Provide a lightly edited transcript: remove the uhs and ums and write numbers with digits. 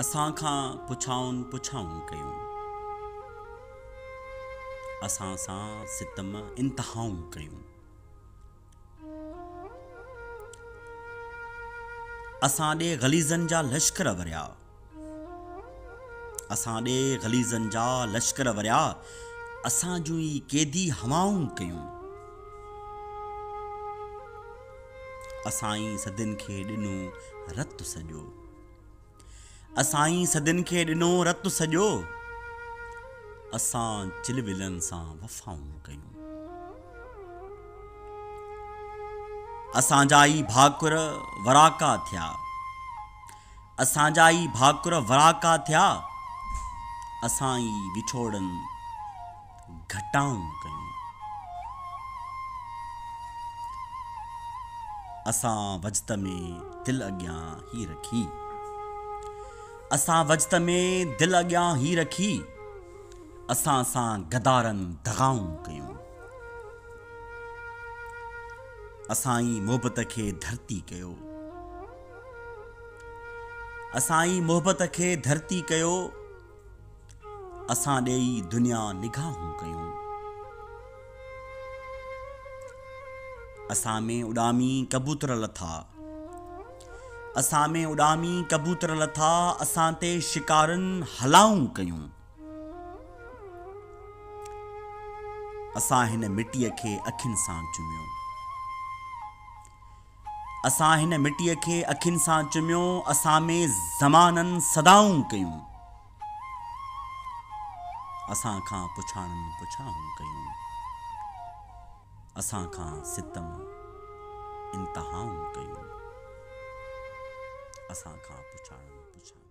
असां खां पुछाउनि पुछाऊं कयूं, असां सां सितम इंतहाऊं कयूं। असां ॾे ग़लीज़नि जा लश्कर वरिया, असां ॾे ग़लीज़नि जा लश्कर वरिया, असां जूं ई क़ैदी हवाऊं कयूं। असां ई सदियुनि खे ॾिनो रतु सॼो, असां ई सदियुनि खे ॾिनो रतु सॼो, असां चिलविलनि सां वफ़ाऊं कयूं। असांजा ई भाकुर वराका थिया, असांजा ई भाकुर वराका थिया, असां ई विछोड़नि घटाऊं कयूं। असां वजत में दिलि अॻियां ही रखी, असां वजत में दिलि अॻियां ही रखी, असां सां गदारनि दगाऊं कयूं। असां ई मोहबत खे धरती कयो, असां ई मोहबत खे धरती कयो, असां ॾे ई दुनिया निगाहूं कयूं। असां में उॾामी कबूतर लथा, असां में उॾामी कबूतर लथा, असां ते शिकारनि हलाऊं कयूं। असां हिन मिटीअ खे अखियुनि सां चुमियो, असां हिन मिटीअ खे अखियुनि सां चुमियो, असां में ज़माननि सदाऊं कयूं। असां खां पुछाणनि पुछाऊं कयूं, असां खां सितम इंतहाऊं कयूं। असां खां पुछाणनि पुछाऊं।